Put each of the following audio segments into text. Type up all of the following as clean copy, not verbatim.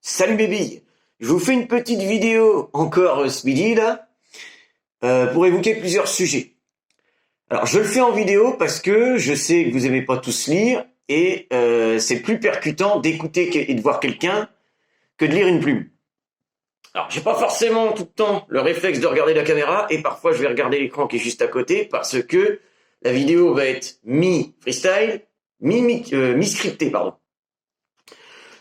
Salut bébé, je vous fais une petite vidéo encore ce midi là pour évoquer plusieurs sujets. Alors je le fais en vidéo parce que je sais que vous aimez pas tous lire et c'est plus percutant d'écouter et de voir quelqu'un que de lire une plume. Alors j'ai pas forcément tout le temps le réflexe de regarder la caméra et parfois je vais regarder l'écran qui est juste à côté parce que la vidéo va être mi-freestyle, mi-scriptée pardon.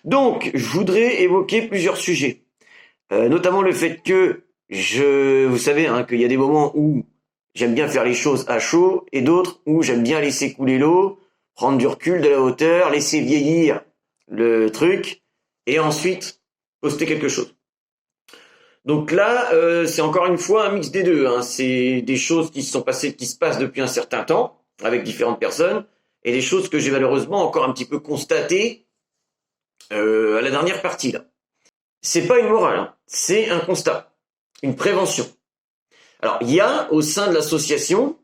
Donc, je voudrais évoquer plusieurs sujets, notamment le fait que vous savez, hein, qu'il y a des moments où j'aime bien faire les choses à chaud et d'autres où j'aime bien laisser couler l'eau, prendre du recul, de la hauteur, laisser vieillir le truc et ensuite poster quelque chose. Donc là, c'est encore une fois un mix des deux, hein. C'est des choses qui se sont passées, qui se passent depuis un certain temps avec différentes personnes et des choses que j'ai malheureusement encore un petit peu constatées à la dernière partie là. C'est pas une morale, hein. C'est un constat, une prévention. Alors, il y a au sein de l'association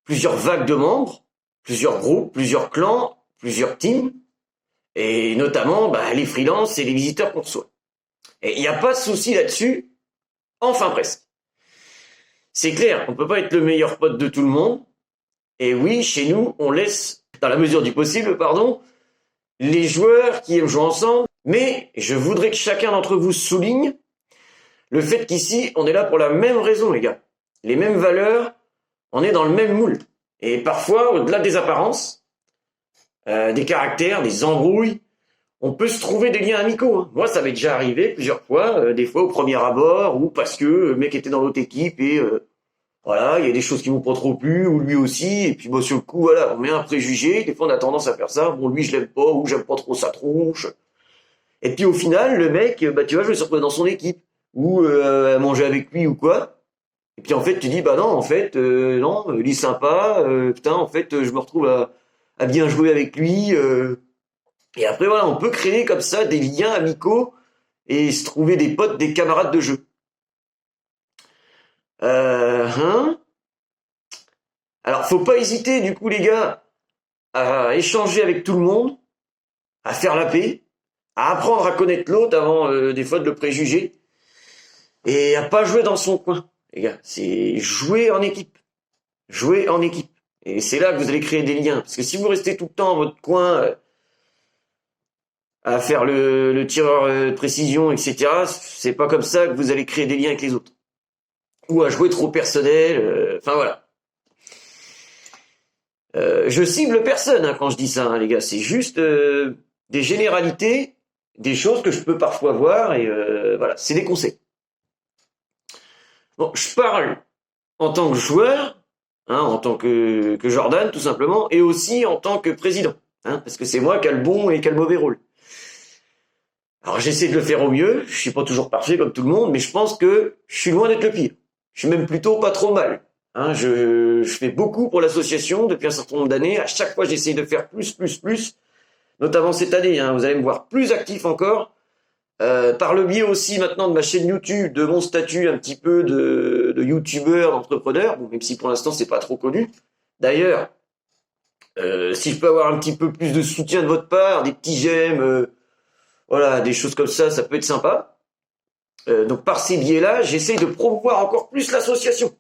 plusieurs vagues de membres, plusieurs groupes, plusieurs clans, plusieurs teams, et notamment les freelances et les visiteurs qu'on reçoit. Et il n'y a pas de souci là-dessus, enfin presque. C'est clair, on peut pas être le meilleur pote de tout le monde, et oui, chez nous, on laisse, dans la mesure du possible, les joueurs qui aiment jouer ensemble, mais je voudrais que chacun d'entre vous souligne le fait qu'ici, on est là pour la même raison, les gars. Les mêmes valeurs, on est dans le même moule. Et parfois, au-delà des apparences, des caractères, des embrouilles, on peut se trouver des liens amicaux, hein. Moi, ça m'est déjà arrivé plusieurs fois, des fois au premier abord, ou parce que le mec était dans l'autre équipe et voilà, il y a des choses qui m'ont pas trop plu, ou lui aussi, et puis sur le coup, voilà, on met un préjugé, des fois on a tendance à faire ça, bon lui je l'aime pas, ou j'aime pas trop sa tronche. Et puis au final, le mec, tu vois, je me suis retrouvé dans son équipe, ou à manger avec lui ou quoi. Et puis en fait, tu dis, non, en fait, non, il est sympa, putain, en fait, je me retrouve à bien jouer avec lui. Et après, voilà, on peut créer comme ça des liens amicaux et se trouver des potes, des camarades de jeu. Alors, faut pas hésiter, du coup, les gars, à échanger avec tout le monde, à faire la paix, à apprendre à connaître l'autre avant des fois de le préjuger, et à pas jouer dans son coin, les gars. C'est jouer en équipe. Jouer en équipe. Et c'est là que vous allez créer des liens. Parce que si vous restez tout le temps dans votre coin à faire le tireur de précision, etc., c'est pas comme ça que vous allez créer des liens avec les autres. Ou à jouer trop personnel. Enfin voilà. Je cible personne quand je dis ça, hein, les gars. C'est juste des généralités, des choses que je peux parfois voir. Et voilà, c'est des conseils. Bon, je parle en tant que joueur, hein, en tant que Jordan, tout simplement, et aussi en tant que président, hein, parce que c'est moi qui a le bon et qui a le mauvais rôle. Alors j'essaie de le faire au mieux, je suis pas toujours parfait comme tout le monde, mais je pense que je suis loin d'être le pire. Je suis même plutôt pas trop mal. Hein, je fais beaucoup pour l'association depuis un certain nombre d'années, à chaque fois j'essaie de faire plus, notamment cette année, hein, vous allez me voir plus actif encore, par le biais aussi maintenant de ma chaîne YouTube, de mon statut un petit peu de youtubeur, d'entrepreneur, bon, même si pour l'instant c'est pas trop connu. D'ailleurs, si je peux avoir un petit peu plus de soutien de votre part, des petits j'aime, voilà, des choses comme ça peut être sympa. Donc par ces biais-là, j'essaye de promouvoir encore plus l'association.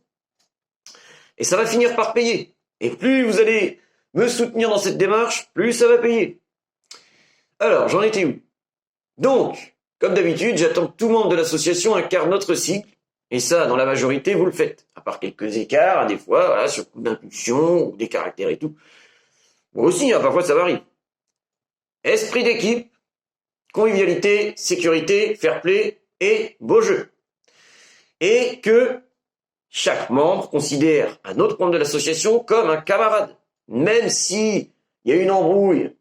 Et ça va finir par payer. Et plus vous allez me soutenir dans cette démarche, plus ça va payer. Alors, j'en étais où? Donc, comme d'habitude, j'attends que tout membre de l'association incarne notre cycle, et ça, dans la majorité, vous le faites, à part quelques écarts, des fois, voilà, sur coup d'impulsion, ou des caractères et tout. Moi aussi, hein, parfois ça varie. Esprit d'équipe, convivialité, sécurité, fair play et beau jeu. Et que chaque membre considère un autre membre de l'association comme un camarade, même si il y a une embrouille,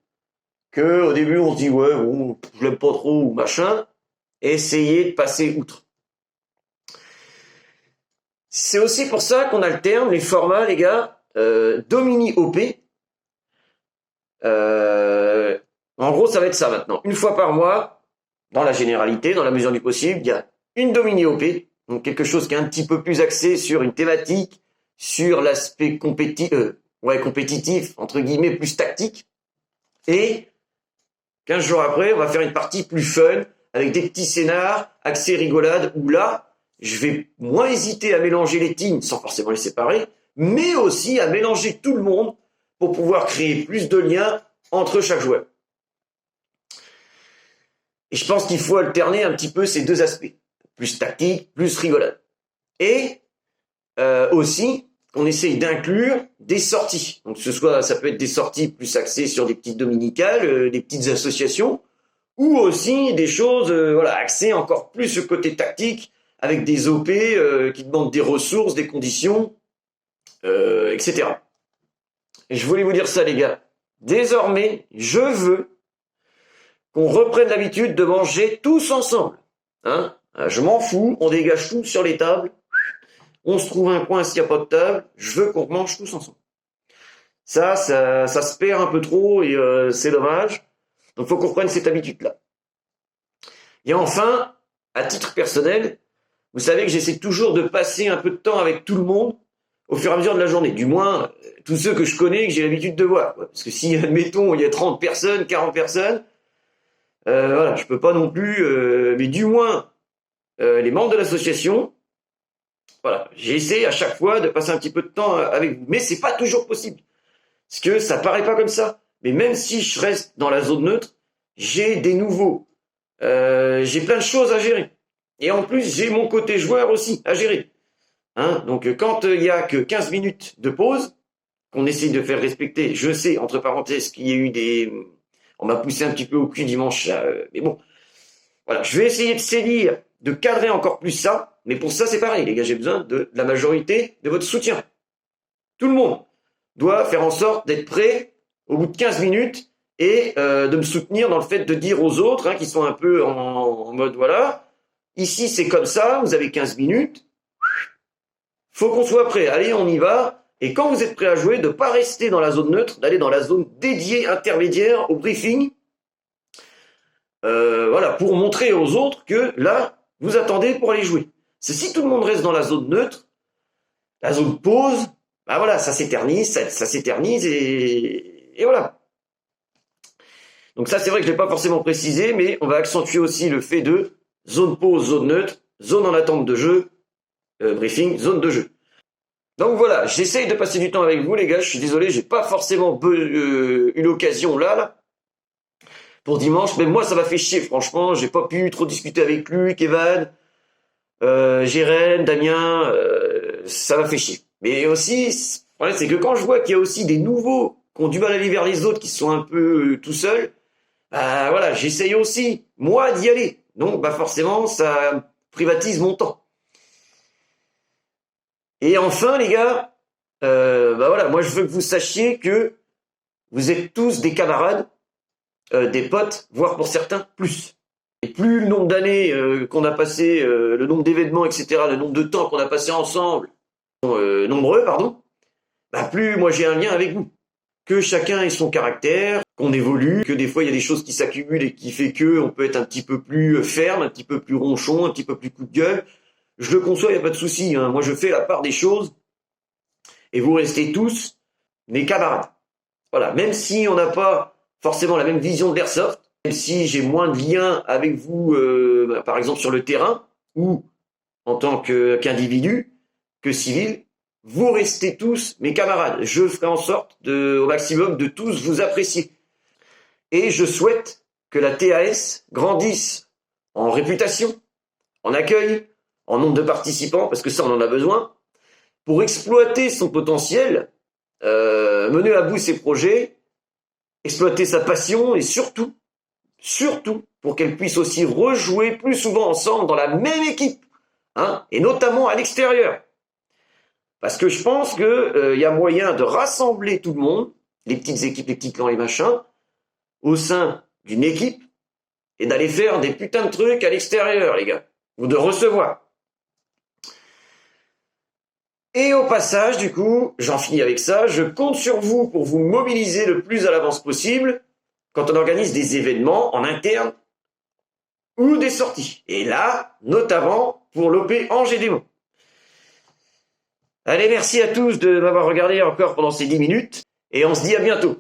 que au début on se dit ouais bon je l'aime pas trop ou machin, essayez de passer outre. C'est aussi pour ça qu'on alterne les formats, les gars, Domini OP. En gros, ça va être ça maintenant. Une fois par mois, dans la généralité, dans la mesure du possible, il y a une Domini OP, donc quelque chose qui est un petit peu plus axé sur une thématique, sur l'aspect compétitif, entre guillemets, plus tactique. Et 15 jours après, on va faire une partie plus fun, avec des petits scénars, axés rigolade, où là, je vais moins hésiter à mélanger les teams sans forcément les séparer, mais aussi à mélanger tout le monde pour pouvoir créer plus de liens entre chaque joueur. Et je pense qu'il faut alterner un petit peu ces deux aspects, plus tactique, plus rigolade. Et aussi qu'on essaye d'inclure des sorties. Donc ça peut être des sorties plus axées sur des petites dominicales, des petites associations, ou aussi des choses axées encore plus sur le côté tactique, avec des OP qui demandent des ressources, des conditions, etc. Et je voulais vous dire ça, les gars. Désormais, je veux qu'on reprenne l'habitude de manger tous ensemble. Hein? Je m'en fous, on dégage tout sur les tables. On se trouve un coin s'il n'y a pas de table. Je veux qu'on mange tous ensemble. Ça se perd un peu trop et c'est dommage. Donc, il faut qu'on reprenne cette habitude-là. Et enfin, à titre personnel, vous savez que j'essaie toujours de passer un peu de temps avec tout le monde au fur et à mesure de la journée. Du moins, tous ceux que je connais, que j'ai l'habitude de voir. Parce que si, admettons, il y a 30 personnes, 40 personnes, je peux pas non plus... mais du moins, les membres de l'association, j'essaie à chaque fois de passer un petit peu de temps avec vous. Mais c'est pas toujours possible. Parce que ça paraît pas comme ça. Mais même si je reste dans la zone neutre, j'ai des nouveaux. J'ai plein de choses à gérer. Et en plus, j'ai mon côté joueur aussi à gérer. Hein, donc quand il y a que 15 minutes de pause, qu'on essaie de faire respecter, je sais, entre parenthèses, qu'il y a eu des... On m'a poussé un petit peu au cul dimanche, là, mais bon. Voilà, je vais essayer de saisir, de cadrer encore plus ça, mais pour ça, c'est pareil, les gars, j'ai besoin de la majorité de votre soutien. Tout le monde doit faire en sorte d'être prêt au bout de 15 minutes et de me soutenir dans le fait de dire aux autres, qui sont un peu en mode, ici c'est comme ça, vous avez 15 minutes, faut qu'on soit prêt, allez, on y va. Et quand vous êtes prêt à jouer, de ne pas rester dans la zone neutre, d'aller dans la zone dédiée intermédiaire au briefing, pour montrer aux autres que là, vous attendez pour aller jouer. C'est si tout le monde reste dans la zone neutre, la zone pause, ça s'éternise, ça s'éternise et voilà. Donc ça, c'est vrai que je ne l'ai pas forcément précisé, mais on va accentuer aussi le fait de zone pause, zone neutre, zone en attente de jeu, briefing, zone de jeu. Donc voilà, j'essaye de passer du temps avec vous, les gars. Je suis désolé, j'ai pas forcément eu l'occasion là, pour dimanche. Mais moi, ça m'a fait chier, franchement. J'ai pas pu trop discuter avec lui, Kevin, Jérém, Damien. Ça m'a fait chier. Mais aussi, c'est que quand je vois qu'il y a aussi des nouveaux qui ont du mal à aller vers les autres, qui sont un peu tout seuls, j'essaye aussi, moi, d'y aller. Donc, forcément, ça privatise mon temps. Et enfin, les gars, moi, je veux que vous sachiez que vous êtes tous des camarades, des potes, voire pour certains, plus. Et plus le nombre d'années qu'on a passé, le nombre d'événements, etc., le nombre de temps qu'on a passé ensemble, nombreux, plus moi j'ai un lien avec vous. Que chacun ait son caractère, qu'on évolue, que des fois il y a des choses qui s'accumulent et qui fait que on peut être un petit peu plus ferme, un petit peu plus ronchon, un petit peu plus coup de gueule. Je le conçois, il n'y a pas de souci. Moi, je fais la part des choses et vous restez tous mes camarades. Voilà, même si on n'a pas forcément la même vision de l'airsoft, même si j'ai moins de liens avec vous, par exemple sur le terrain ou en tant qu'individu, que civil, vous restez tous mes camarades. Je ferai en sorte au maximum de tous vous apprécier. Et je souhaite que la TAS grandisse en réputation, en accueil, en nombre de participants, parce que ça, on en a besoin, pour exploiter son potentiel, mener à bout ses projets, exploiter sa passion, et surtout, pour qu'elle puisse aussi rejouer plus souvent ensemble dans la même équipe, et notamment à l'extérieur. Parce que je pense qu'il y a moyen de rassembler tout le monde, les petites équipes, les petits clans, les machins, au sein d'une équipe, et d'aller faire des putains de trucs à l'extérieur, les gars, ou de recevoir. Et au passage, du coup, j'en finis avec ça, je compte sur vous pour vous mobiliser le plus à l'avance possible quand on organise des événements en interne ou des sorties. Et là, notamment pour l'OP Angers-Démons. Allez, merci à tous de m'avoir regardé encore pendant ces 10 minutes et on se dit à bientôt.